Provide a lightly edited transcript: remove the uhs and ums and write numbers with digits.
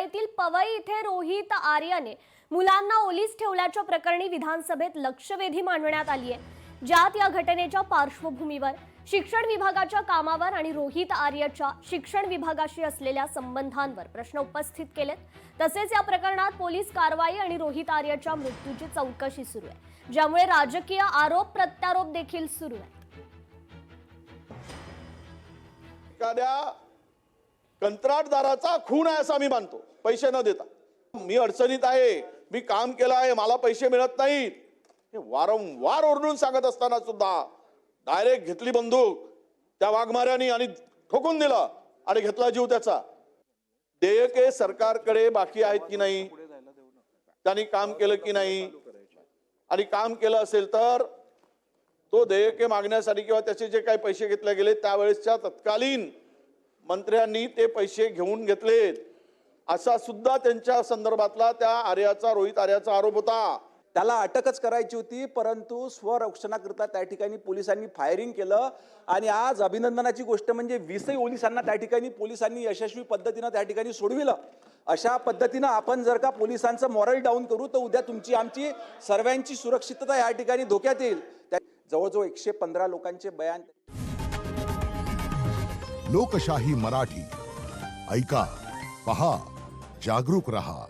मुंबईतील पवई इथे रोहित आर्यने मुलांना ओलीस ठेवल्याच्या प्रकरणी विधानसभेत लक्षवेधी मांडण्यात आली आहे, ज्यात या घटनेच्या पार्श्वभूमीवर शिक्षण विभागाच्या कामावर आणि रोहित आर्यच्या शिक्षण विभागाशी असलेल्या संबंधांवर प्रश्न उपस्थित केलेत। तसेच या प्रकरणात पोलीस कारवाई आणि रोहित आर्यच्या मृत्यूची चौकशी सुरू आहे, ज्यामुळे राजकीय आरोप प्रत्यारोप देखील सुरू आहेत। एखाद्या कंत्राटदाराचा खून आहे असं मी मानतो, पैसे न देता। मी अडचणीत आहे, मी काम केलं आहे, मला पैसे मिळत नाहीत, हे वारंवार ओरडून सांगत असताना सुद्धा डायरेक्ट घेतली बंदूक त्या वाघमाऱ्यानी आणि ठोकून दिला आणि घेतला जीव त्याचा। देयके सरकारकडे बाकी आहेत की नाही, त्यांनी काम केलं की नाही, आणि काम केलं असेल तर तो देयके मागण्यासाठी किंवा त्याचे जे काही पैसे घेतले गेले त्यावेळेसच्या तत्कालीन मंत्र्यांनी ते पैसे घेऊन घेतलेत असा सुद्धा त्यांच्या संदर्भातला त्या आर्याचा रोहित आर्याचा आरोप होता। त्याला अटकच करायची होती, परंतु स्वरक्षणाकरता त्या ठिकाणी पोलिसांनी फायरिंग केलं। आणि आज अभिनंदनाची गोष्ट म्हणजे 20 पोलिसांना त्या ठिकाणी पोलिसांनी यशस्वी पद्धतीने त्या ठिकाणी सोडविलं। अशा पद्धतीने आपण जर का पोलिसांचं मॉरल डाऊन करू तर उद्या तुमची आमची सर्वांची सुरक्षितता या ठिकाणी धोक्यात येईल। जवळजवळ 115 लोकांचे बयान। लोकशाही मराठी ऐका, पहा, जागरूक रहा।